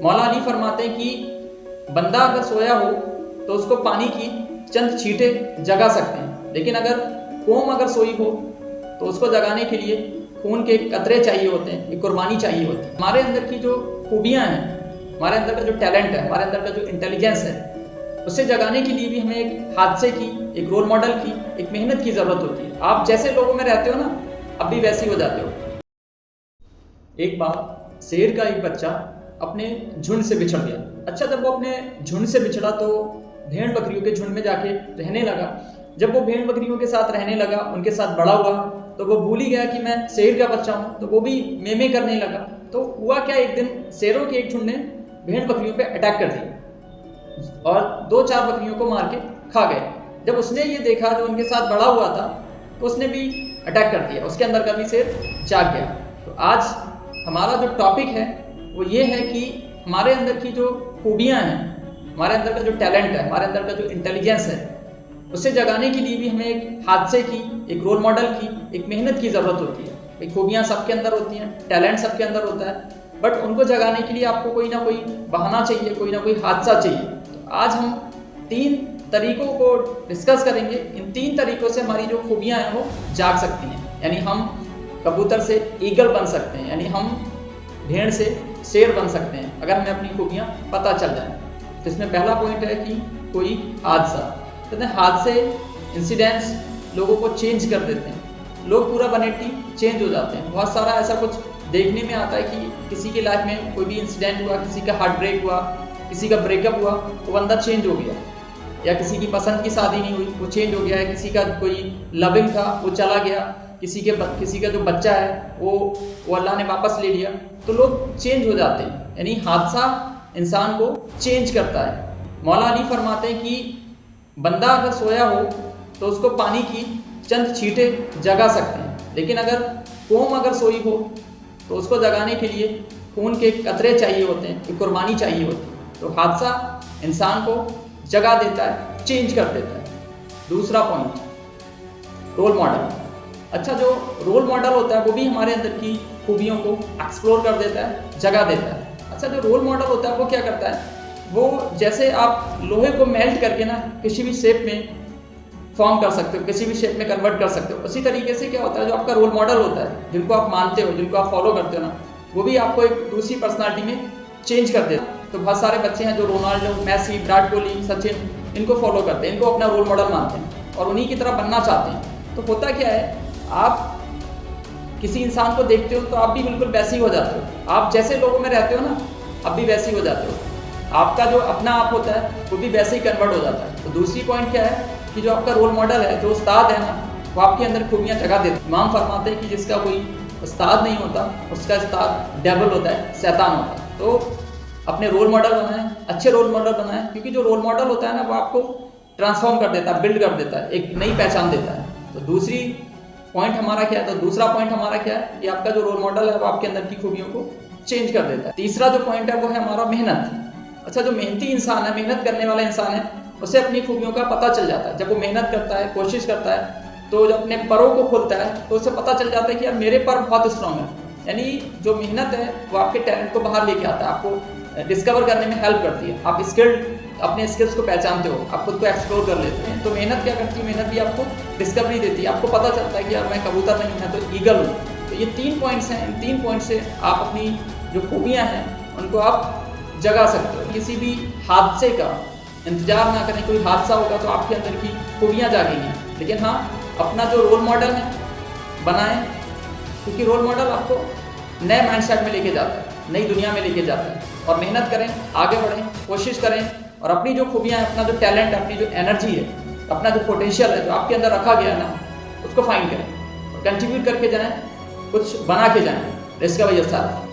मौला अली फरमाते हैं कि बंदा अगर सोया हो तो उसको पानी की चंद छींटे जगा सकते हैं, लेकिन अगर कौम अगर सोई हो तो उसको जगाने के लिए खून के कतरे चाहिए होते हैं, एक कुर्बानी चाहिए होती है। हमारे अंदर की जो खूबियाँ हैं, हमारे अंदर का जो टैलेंट है, हमारे अंदर का जो इंटेलिजेंस है, उसे जगाने के लिए भी हमें एक हादसे की, एक रोल मॉडल की, एक मेहनत की ज़रूरत होती है। आप जैसे लोगों में रहते हो ना, अब भी वैसे ही हो जाते हो। एक बार शेर का एक बच्चा अपने झुंड से बिछड़ गया। अच्छा, जब वो अपने झुंड से बिछड़ा तो भेड़ बकरियों के झुंड में जाके रहने लगा। जब वो भेड़ बकरियों के साथ रहने लगा, उनके साथ बड़ा हुआ, तो वो भूल ही गया कि मैं शेर का बच्चा हूँ, तो वो भी में करने लगा। तो हुआ क्या, एक दिन शेरों के एक झुंड ने भेड़ बकरियों पे अटैक कर दिया और 2-4 बकरियों को मार के खा गए। जब उसने ये देखा, जो उनके साथ बड़ा हुआ था, तो उसने भी अटैक कर दिया, उसके अंदर का भी शेर जाग गया। तो आज हमारा जो टॉपिक है वो ये है कि हमारे अंदर की जो खूबियाँ हैं, हमारे अंदर का जो टैलेंट है, हमारे अंदर का जो इंटेलिजेंस है, उसे जगाने के लिए भी हमें एक हादसे की, एक रोल मॉडल की, एक मेहनत की ज़रूरत होती है। एक खूबियाँ सबके अंदर होती हैं, टैलेंट सबके अंदर होता है, बट उनको जगाने के लिए आपको कोई ना कोई बहाना चाहिए, कोई ना कोई हादसा चाहिए। तो आज हम 3 तरीकों को डिस्कस करेंगे। इन 3 तरीकों से हमारी जो खूबियाँ हैं वो जाग सकती हैं। यानी हम कबूतर से ईगल बन सकते हैं, यानी हम भेड़ से शेर बन सकते हैं अगर हमें अपनी खूबियाँ पता चल जाए। तो इसमें पहला पॉइंट है कि कोई हादसा, कहते हैं हादसे, इंसिडेंट्स लोगों को चेंज कर देते हैं। लोग पूरा 180 चेंज हो जाते हैं। बहुत सारा ऐसा कुछ देखने में आता है कि किसी की लाइफ में कोई भी इंसिडेंट हुआ, किसी का हार्ट ब्रेक हुआ, किसी का ब्रेकअप हुआ, तो बंदा चेंज हो गया, या किसी की पसंद की शादी नहीं हुई, वो चेंज हो गया है, किसी का कोई लविंग था वो चला गया, किसी का जो बच्चा है वो अल्लाह ने वापस ले लिया। तो लोग चेंज हो जाते हैं, यानी हादसा इंसान को चेंज करता है। मौला अली फरमाते हैं कि बंदा अगर सोया हो तो उसको पानी की चंद छींटे जगा सकते हैं, लेकिन अगर कौम अगर सोई हो तो उसको जगाने के लिए खून के कतरे चाहिए होते हैं, एक कुर्बानी चाहिए होती है। तो हादसा इंसान को जगा देता है, चेंज कर देता है। दूसरा पॉइंट, रोल मॉडल। अच्छा, जो रोल मॉडल होता है वो भी हमारे अंदर की खूबियों को एक्सप्लोर कर देता है, जगा देता है। अच्छा, जो रोल मॉडल होता है वो क्या करता है, वो जैसे आप लोहे को मेल्ट करके ना किसी भी शेप में फॉर्म कर सकते हो, किसी भी शेप में कन्वर्ट कर सकते हो। उसी तरीके से क्या होता है, जो आपका रोल मॉडल होता है, जिनको आप मानते हो, जिनको आप फॉलो करते हो ना, वो भी आपको एक दूसरी पर्सनालिटी में चेंज कर देता है। तो बहुत सारे बच्चे हैं जो रोनाल्डो, मैसी, विराट कोहली, सचिन, इनको फॉलो करते हैं, इनको अपना रोल मॉडल मानते हैं और उन्हीं की तरह बनना चाहते हैं। तो होता क्या है, आप किसी इंसान को देखते हो तो आप भी बिल्कुल वैसे ही हो जाते हो। आप जैसे लोगों में रहते हो ना, अब भी वैसे ही हो जाते हो। आपका जो अपना आप होता है वो भी वैसे ही कन्वर्ट हो जाता है। तो दूसरी पॉइंट क्या है कि जो आपका रोल मॉडल है, जो उस्ताद है ना, वो आपके अंदर खूबियाँ जगा देते हैं। इमाम फरमाते हैं कि जिसका कोई उस्ताद नहीं होता, उसका उस्ताद डेविल होता है, शैतान होता है। तो अपने रोल मॉडल बनाएं, अच्छे रोल मॉडल बनाएं, क्योंकि जो रोल मॉडल होता है ना, वो आपको ट्रांसफॉर्म कर देता है, बिल्ड कर देता है, एक नई पहचान देता है। तो दूसरा पॉइंट हमारा क्या है कि आपका जो रोल मॉडल है वो आपके अंदर की खूबियों को चेंज कर देता है। तीसरा जो पॉइंट है वो है हमारा मेहनत। अच्छा, जो मेहनती इंसान है, मेहनत करने वाला इंसान है, उसे अपनी खूबियों का पता चल जाता है। जब वो मेहनत करता है, कोशिश करता है, तो जब अपने परों को खोलता है तो उसे पता चल जाता है कि यार मेरे पर बहुत स्ट्रांग है। यानी जो मेहनत है वो आपके टैलेंट को बाहर लेके आता है, आपको डिस्कवर करने में हेल्प करती है। आप अपने स्किल्स को पहचानते हो, आप खुद को एक्सप्लोर कर लेते हैं। तो मेहनत क्या करती है, मेहनत भी आपको डिस्कवरी देती है, आपको पता चलता है कि यार मैं कबूतर नहीं, मैं तो ईगल हूँ। तो ये 3 पॉइंट्स हैं। इन 3 पॉइंट से आप अपनी जो खूबियाँ हैं उनको आप जगा सकते हो। किसी भी हादसे का इंतजार ना करें, कोई हादसा होगा तो आपके अंदर की खूबियाँ जागेंगी। लेकिन हाँ, अपना जो रोल मॉडल है बनाएं, क्योंकि रोल मॉडल आपको नए माइंडसेट में लेके जाता है, नई दुनिया में लेके जाता है। और मेहनत करें, आगे बढ़ें, कोशिश करें और अपनी जो खूबियाँ हैं, अपना जो टैलेंट है, अपनी जो एनर्जी है, अपना जो पोटेंशियल है, जो आपके अंदर रखा गया है ना, उसको फाइंड करें और कंट्रीब्यूट करके जाएँ, कुछ बना के जाएँ। इसका वजह साथ